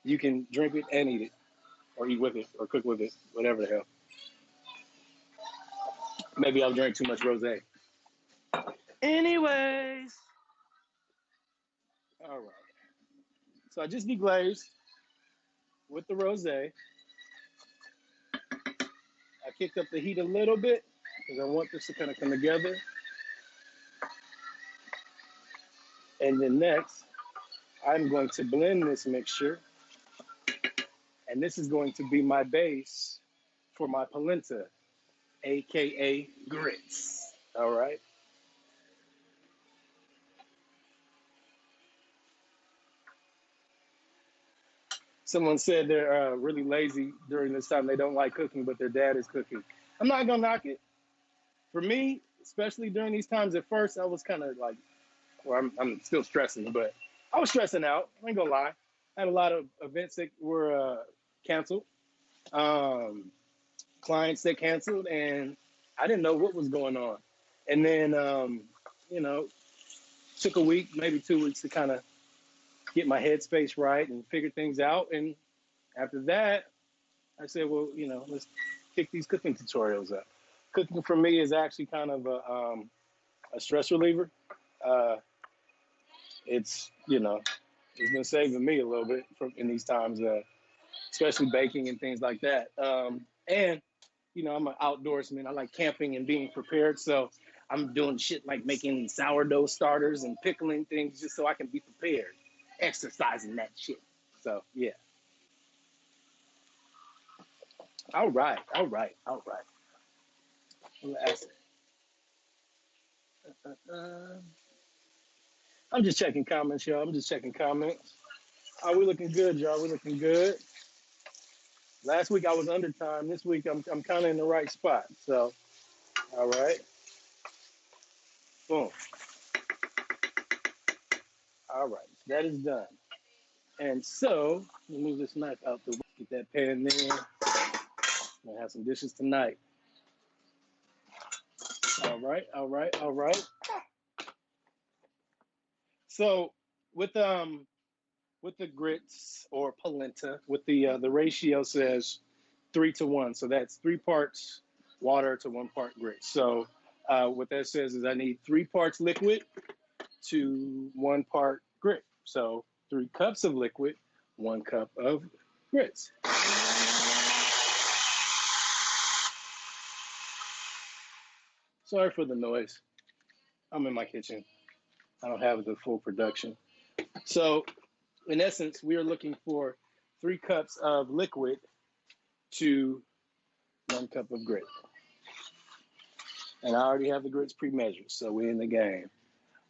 You can drink it and eat it, or eat with it, or cook with it, whatever the hell. Maybe I'll drink too much rosé. Anyways, all right. So I just deglazed with the rosé. I kicked up the heat a little bit because I want this to kind of come together. And then next, I'm going to blend this mixture. And this is going to be my base for my polenta, AKA grits. All right. Someone said they're really lazy during this time. They don't like cooking, but their dad is cooking. I'm not going to knock it. For me, especially during these times at first, I was kind of like, well, I'm still stressing, but I was stressing out. I ain't gonna lie. I had a lot of events that were canceled, clients that canceled, and I didn't know what was going on. And then, you know, took a week, maybe 2 weeks to kind of get my headspace right and figure things out. And after that, I said, well, you know, let's kick these cooking tutorials up. Cooking for me is actually kind of a stress reliever. Uh, it's, you know, it's been saving me a little bit from in these times, especially baking and things like that. And, you know, I'm an outdoorsman. I like camping and being prepared. So I'm doing shit like making sourdough starters and pickling things just so I can be prepared, exercising that shit. So, yeah. All right. All right. All right. Let's- uh, I'm just checking comments, y'all. I'm just checking comments. Oh, we looking good, y'all. We looking good. Last week I was under time. This week I'm kind of in the right spot. So, all right. Boom. All right. That is done. And so, let me move this knife out the way. Get that pan there. I'm gonna have some dishes tonight. All right. All right. All right. So, with the grits or polenta, with the ratio says 3 to 1. So that's 3 parts water to 1 part grit. So what that says is I need 3 parts liquid to 1 part grit. So 3 cups of liquid, 1 cup of grits. Sorry for the noise. I'm in my kitchen. I don't have the full production. So in essence, we are looking for 3 cups of liquid to 1 cup of grit. And I already have the grits pre-measured, so we're in the game.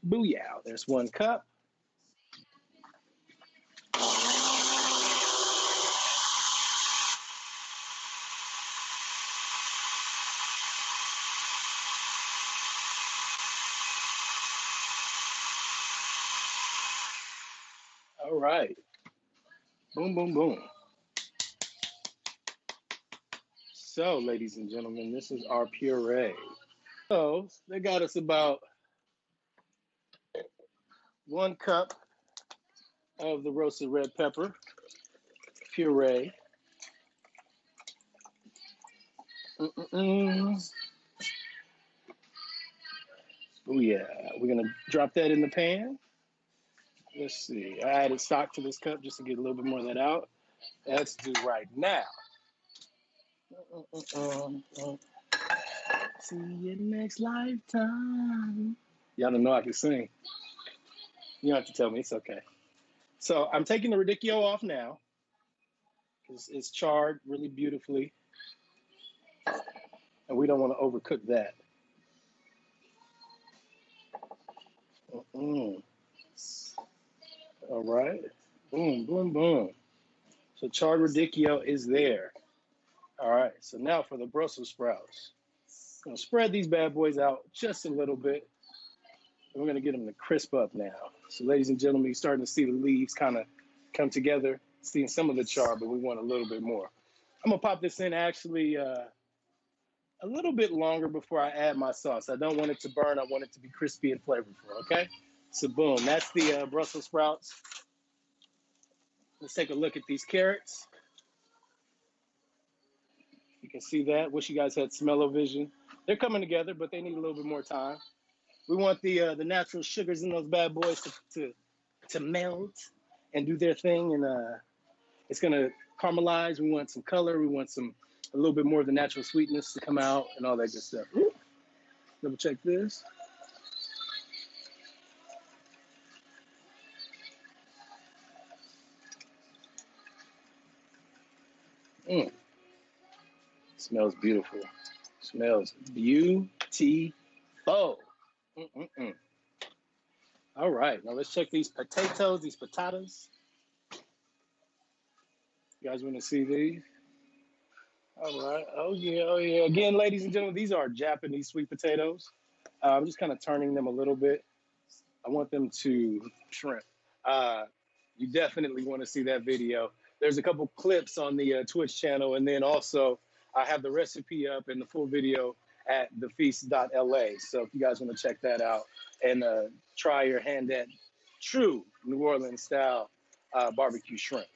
Booyah, there's 1 cup. All right. Boom, boom, boom. So, ladies and gentlemen, this is our puree. So, they got us about 1 cup of the roasted red pepper puree. Mm-mm-mm. Oh, yeah. We're going to drop that in the pan. Let's see. I added stock to this cup just to get a little bit more of that out. Let's do right now. See you next lifetime. Y'all don't know I can sing. You don't have to tell me. It's okay. So I'm taking the radicchio off now because it's charred really beautifully. And we don't want to overcook that. Mm-mm. All right. Boom, boom, boom. So charred radicchio is there. All right. So now for the Brussels sprouts. I'm going to spread these bad boys out just a little bit. And we're going to get them to crisp up now. So ladies and gentlemen, you're starting to see the leaves kind of come together. Seeing some of the char, but we want a little bit more. I'm going to pop this in actually a little bit longer before I add my sauce. I don't want it to burn. I want it to be crispy and flavorful, okay? So boom, that's the Brussels sprouts. Let's take a look at these carrots. You can see that. Wish you guys had smell-o-vision. They're coming together, but they need a little bit more time. We want the natural sugars in those bad boys to melt and do their thing, and it's gonna caramelize. We want some color. We want a little bit more of the natural sweetness to come out and all that good stuff. Ooh, double check this. Mm, smells beautiful. Smells beautiful. Mm-mm-mm. All right, now let's check these potatoes, these patatas. You guys want to see these? All right. Oh yeah. Oh yeah. Again, ladies and gentlemen, these are Japanese sweet potatoes. I'm just kind of turning them a little bit. I want them to shrimp. Uh, you definitely want to see that video. There's a couple clips on the Twitch channel, and then also I have the recipe up and the full video at thefeast.la. So if you guys want to check that out and try your hand at true New Orleans style barbecue shrimp.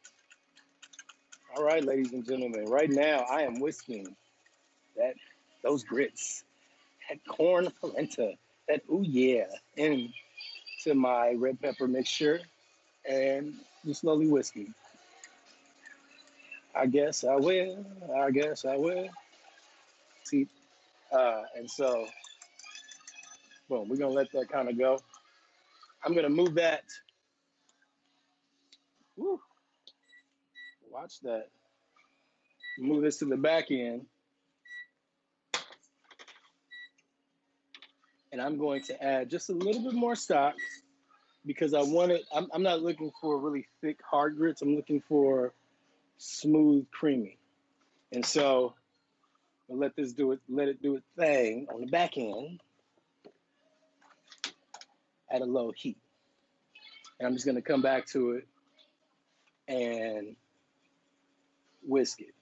All right, ladies and gentlemen, right now I am whisking those grits, that corn polenta, that ooh yeah, into my red pepper mixture and just slowly whisking. I guess I will. I guess I will. See, and so, boom, we're gonna let that kind of go. I'm gonna move that. Woo, watch that. Move this to the back end, and I'm going to add just a little bit more stock because I want it. I'm not looking for really thick hard grits. I'm looking for smooth, creamy, and so we'll let this do it. Let it do its thing on the back end at a low heat, and I'm just gonna come back to it and whisk it.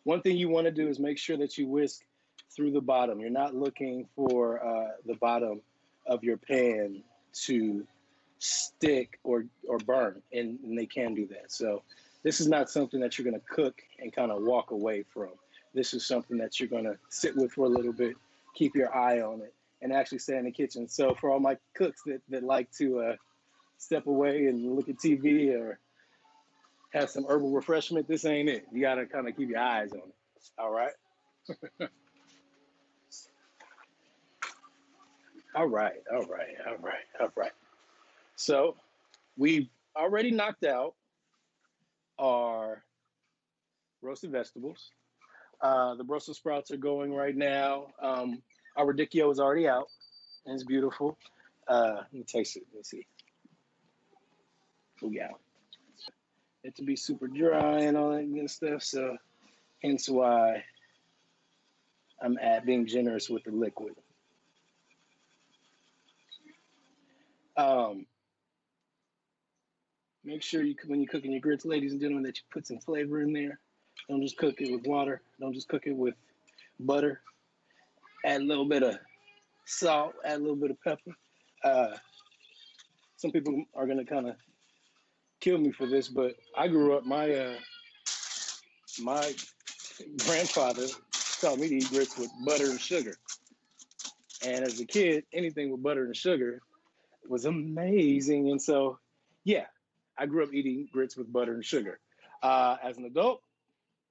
One thing you want to do is make sure that you whisk through the bottom. You're not looking for the bottom of your pan to stick or burn, and they can do that. So this is not something that you're going to cook and kind of walk away from. This is something that you're going to sit with for a little bit, keep your eye on it, and actually stay in the kitchen. So for all my cooks that like to step away and look at TV or have some herbal refreshment, this ain't it. You got to kind of keep your eyes on it. All right. All right. All right. All right. All right. So we've already knocked out our roasted vegetables. The Brussels sprouts are going right now. Our radicchio is already out and it's beautiful. Let me taste it. Let's see. Oh, yeah. It to be super dry and all that good stuff. So hence why I'm being generous with the liquid. Make sure when you're cooking your grits, ladies and gentlemen, that you put some flavor in there. Don't just cook it with water. Don't just cook it with butter. Add a little bit of salt. Add a little bit of pepper. Some people are gonna kind of kill me for this, but I grew up. My grandfather taught me to eat grits with butter and sugar, and as a kid, anything with butter and sugar was amazing. And so, yeah, I grew up eating grits with butter and sugar. As an adult,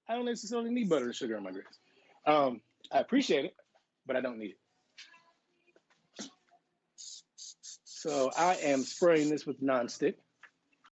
I don't necessarily need butter and sugar in my grits. I appreciate it, but I don't need it. So I am spraying this with nonstick.